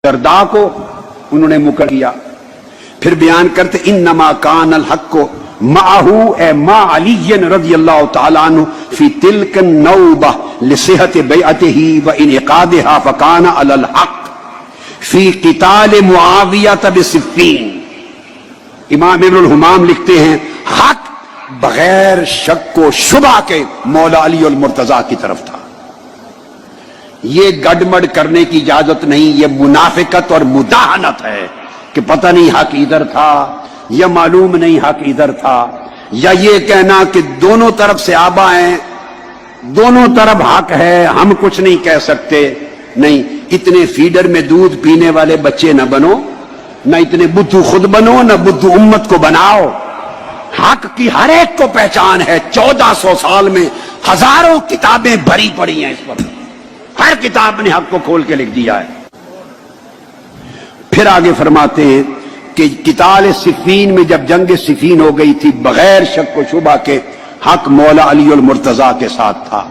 دردا کو انہوں نے مکر کیا. پھر بیان کرتے انما کان الحق معہو اے ما علی رضی اللہ تعالیٰ عنہ فی تلک النوبہ لصحت بیعتہ و انعقادہا فکان علی الحق فی قتال معاویہ بصفین. امام ابن الحمام لکھتے ہیں حق بغیر شک و شبہ کے مولا علی المرتضیٰ کی طرف تھا. یہ گڑمڑ کرنے کی اجازت نہیں، یہ منافقت اور مداہنت ہے کہ پتہ نہیں حق ادھر تھا یا معلوم نہیں حق ادھر تھا، یا یہ کہنا کہ دونوں طرف سے آبا ہیں، دونوں طرف حق ہے، ہم کچھ نہیں کہہ سکتے. نہیں، اتنے فیڈر میں دودھ پینے والے بچے نہ بنو، نہ اتنے بدھو خود بنو، نہ بدھو امت کو بناؤ. حق کی ہر ایک کو پہچان ہے. 1400 سال میں ہزاروں کتابیں بھری پڑی ہیں اس پر، ہر کتاب نے حق کو کھول کے لکھ دیا ہے. پھر آگے فرماتے ہیں کہ قتال صفین میں جب جنگ صفین ہو گئی تھی، بغیر شک و شبہ کے حق مولا علی المرتضیٰ کے ساتھ تھا.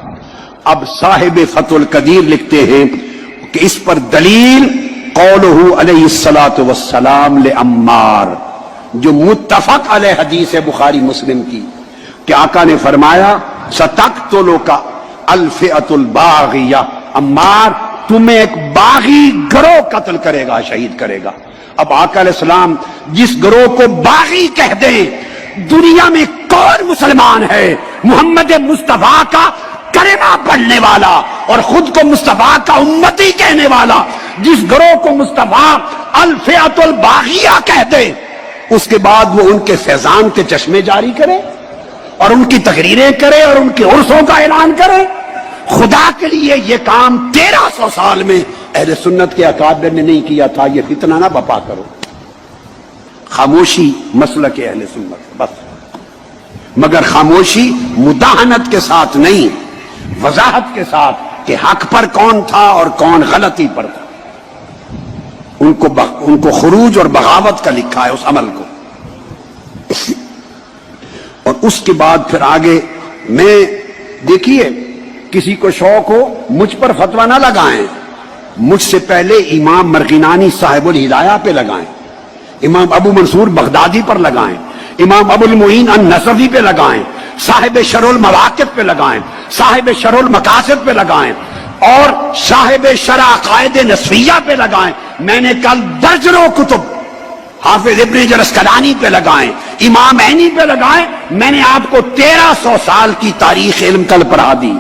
اب صاحب فتح القدیر لکھتے ہیں کہ اس پر دلیل قولہ علیہ الصلاۃ والسلام لعمار، جو متفق علیہ حدیث ہے بخاری مسلم کی، کہ آقا نے فرمایا ستقتلک الفئۃ الباغیہ، عمار تمہیں ایک باغی گروہ قتل کرے گا، شہید کرے گا. اب آقا علیہ السلام جس گروہ کو باغی کہہ دیں، دنیا میں کون مسلمان ہے محمد مصطفیٰ کا کلمہ پڑھنے والا اور خود کو مصطفیٰ کا امتی کہنے والا، جس گروہ کو مصطفیٰ الفئۃ الباغیہ کہہ دے، اس کے بعد وہ ان کے فیضان کے چشمے جاری کرے اور ان کی تقریریں کرے اور ان کے عرسوں کا اعلان کرے؟ خدا کے لیے یہ کام 1300 سال میں اہل سنت کے اکابر نے نہیں کیا تھا. یہ فتنہ نہ بپا کرو. خاموشی مسلک اہل سنت بس، مگر خاموشی مداہنت کے ساتھ نہیں، وضاحت کے ساتھ کہ حق پر کون تھا اور کون غلطی پر تھا. ان کو خروج اور بغاوت کا لکھا ہے اس عمل کو. اور اس کے بعد پھر آگے میں دیکھیے، کسی کو شوق ہو مجھ پر فتویٰ نہ لگائیں، مجھ سے پہلے امام مرغینانی صاحب الہدایہ پہ لگائیں، امام ابو منصور بغدادی پر لگائیں، امام ابو المعین النصفی پہ لگائیں، صاحب شرح المواقف پہ لگائیں، صاحب شرح المقاصد پہ لگائیں، اور صاحب شرح عقائد نصفیہ پہ لگائیں. میں نے کل درجنوں کتب حافظ ابن حجر اسقلانی پہ لگائیں، امام عینی پہ لگائیں. میں نے آپ کو 1300 سال کی تاریخ علم کل پڑھا دی.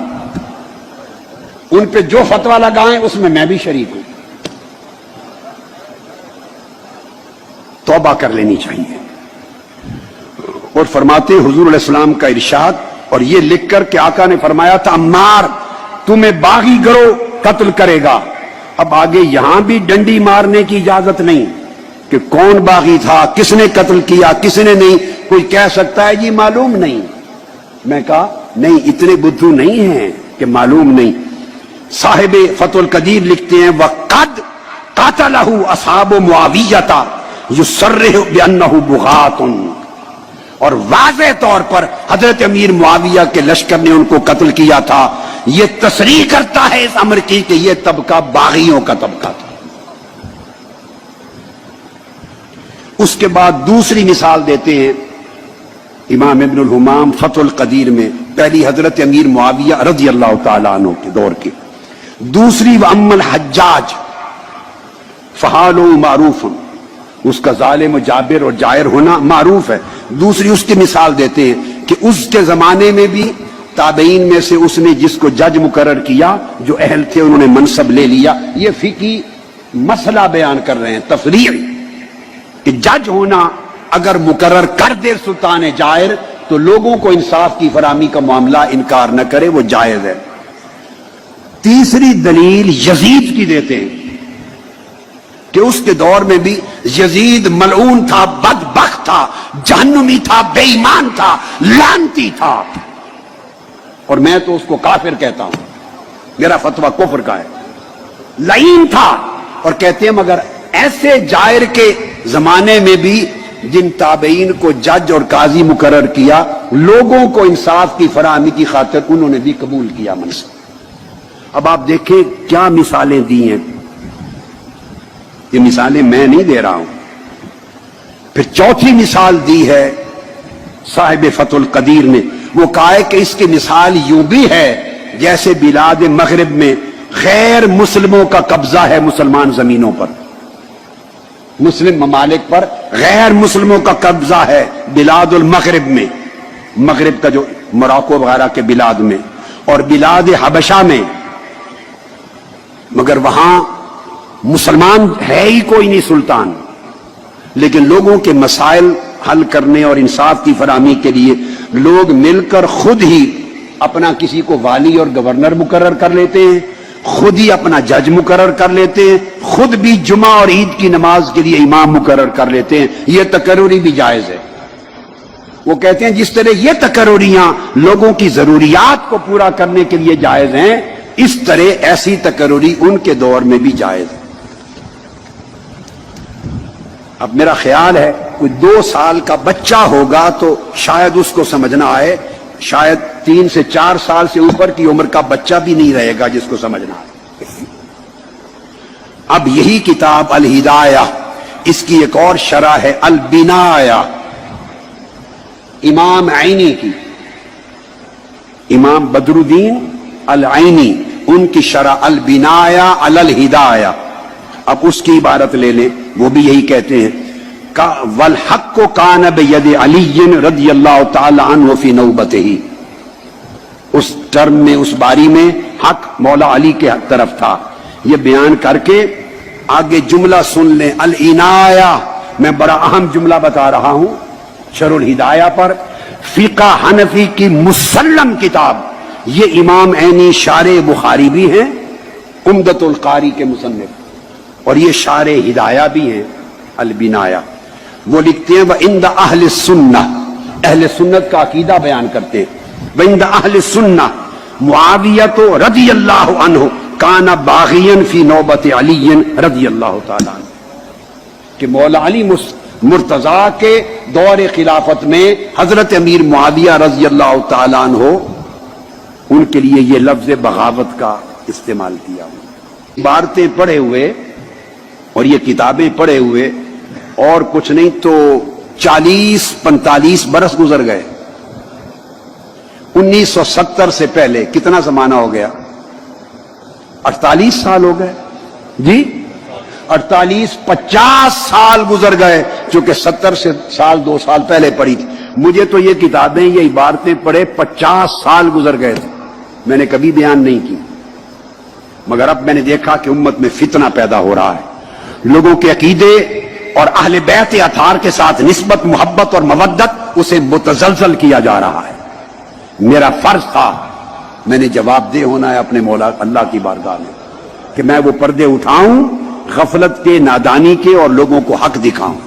ان پہ جو فتویٰ لگائیں اس میں میں بھی شریک ہوں. توبہ کر لینی چاہیے. اور فرماتے حضور علیہ السلام کا ارشاد، اور یہ لکھ کر کہ آقا نے فرمایا تھا عمار تمہیں باغی گروہ قتل کرے گا. اب آگے یہاں بھی ڈنڈی مارنے کی اجازت نہیں کہ کون باغی تھا، کس نے قتل کیا، کس نے نہیں. کوئی کہہ سکتا ہے جی معلوم نہیں. میں کہا نہیں، اتنے بدھو نہیں ہیں کہ معلوم نہیں. صاحب فتح القدیر لکھتے ہیں وَقَدْ قَتَلَهُ أَصْحَابُ مُعَاوِيَّةَ يُصَرِّحُ بِأَنَّهُ بُغَاةٌ، اور واضح طور پر حضرت امیر معاویہ کے لشکر نے ان کو قتل کیا تھا. یہ تصریح کرتا ہے اس امر کی کہ یہ طبقہ باغیوں کا طبقہ تھا. اس کے بعد دوسری مثال دیتے ہیں امام ابن الحمام فتح القدیر میں، پہلی حضرت امیر معاویہ رضی اللہ تعالیٰ عنہ کے دور کی. دوسری وَأَمَّا الْحَجَّاجِ فَحَالُهُ مَعْرُوفٌ، اس کا ظالم و جابر اور جائر ہونا معروف ہے. دوسری اس کی مثال دیتے ہیں کہ اس کے زمانے میں بھی تابعین میں سے اس نے جس کو جج مقرر کیا، جو اہل تھے انہوں نے منصب لے لیا. یہ فقہی مسئلہ بیان کر رہے ہیں، تفریع، کہ جج ہونا اگر مقرر کر دے سلطان جائر تو لوگوں کو انصاف کی فراہمی کا معاملہ انکار نہ کرے، وہ جائز ہے. تیسری دلیل یزید کی دیتے ہیں کہ اس کے دور میں بھی یزید ملعون تھا، بدبخت تھا، جہنمی تھا، بے ایمان تھا، لعنتی تھا. اور میں تو اس کو کافر کہتا ہوں، میرا فتویٰ کفر کا ہے. لعین تھا. اور کہتے ہیں مگر ایسے جائر کے زمانے میں بھی جن تابعین کو جج اور قاضی مقرر کیا، لوگوں کو انصاف کی فراہمی کی خاطر انہوں نے بھی قبول کیا منصب. اب آپ دیکھیں کیا مثالیں دی ہیں. یہ مثالیں میں نہیں دے رہا ہوں. پھر چوتھی مثال دی ہے صاحب فتح القدیر نے. وہ کہا ہے کہ اس کی مثال یوں بھی ہے جیسے بلاد مغرب میں غیر مسلموں کا قبضہ ہے مسلمان زمینوں پر. مسلم ممالک پر غیر مسلموں کا قبضہ ہے بلاد المغرب میں، مغرب کا جو موراکو وغیرہ کے بلاد میں، اور بلاد حبشہ میں. مگر وہاں مسلمان ہے ہی کوئی نہیں سلطان، لیکن لوگوں کے مسائل حل کرنے اور انصاف کی فراہمی کے لیے لوگ مل کر خود ہی اپنا کسی کو والی اور گورنر مقرر کر لیتے ہیں، خود ہی اپنا جج مقرر کر لیتے ہیں، خود بھی جمعہ اور عید کی نماز کے لیے امام مقرر کر لیتے ہیں. یہ تقرری بھی جائز ہے. وہ کہتے ہیں جس طرح یہ تقرریاں لوگوں کی ضروریات کو پورا کرنے کے لیے جائز ہیں، اس طرح ایسی تقرری ان کے دور میں بھی جائز ہے. اب میرا خیال ہے کوئی 2 سال کا بچہ ہوگا تو شاید اس کو سمجھنا آئے، شاید 3 سے 4 سال سے اوپر کی عمر کا بچہ بھی نہیں رہے گا جس کو سمجھنا آئے. اب یہی کتاب الہدایہ، اس کی ایک اور شرح ہے البنایہ، امام عینی کی، امام بدر الدین العینی، ان کی شرح البنایہ علی الہدایہ. اب اس کی عبارت لے لیں، وہ بھی یہی کہتے ہیں والحق کان بید علی رضی اللہ تعالی عنہ فی نوبتہ. اس ٹرم میں، اس باری میں حق مولا علی کے طرف تھا. یہ بیان کر کے آگے جملہ سن لیں العنایہ. میں بڑا اہم جملہ بتا رہا ہوں شرح الہدایہ پر. فقہ حنفی کی مسلم کتاب، یہ امام عینی شارح بخاری بھی ہیں، عمدۃ القاری کے مصنف، اور یہ شارح ہدایہ بھی ہیں البنایہ. وہ لکھتے ہیں وَعِنْدَ أَهْلِ السُّنَّةِ، اہل سنت کا عقیدہ بیان کرتے ہیں. وَعِنْدَ أَهْلِ السُّنَّةِ معاویہ رضی اللہ عنہ کان باغیاً فی نوبت علی رضی اللہ تعالیٰ عنہ، کہ مولا علی مرتضیٰ کے دور خلافت میں حضرت امیر معاویہ رضی اللہ تعالیٰ عنہ، ان کے لیے یہ لفظ بغاوت کا استعمال کیا. عبارتیں پڑھے ہوئے اور یہ کتابیں پڑھے ہوئے اور کچھ نہیں تو 40-45 برس گزر گئے. 1970 سے پہلے کتنا زمانہ ہو گیا؟ 48 سال ہو گئے جی. 48-50 سال گزر گئے، چونکہ 70 سال 2 سال پہلے پڑھی تھی. مجھے تو یہ کتابیں، یہ عبارتیں پڑھے 50 سال گزر گئے تھے، میں نے کبھی بیان نہیں کی. مگر اب میں نے دیکھا کہ امت میں فتنہ پیدا ہو رہا ہے، لوگوں کے عقیدے اور اہل بیت اطہار کے ساتھ نسبت، محبت اور مودت، اسے متزلزل کیا جا رہا ہے. میرا فرض تھا، میں نے جواب دہ ہونا ہے اپنے مولا اللہ کی بارگاہ میں، کہ میں وہ پردے اٹھاؤں غفلت کے، نادانی کے، اور لوگوں کو حق دکھاؤں.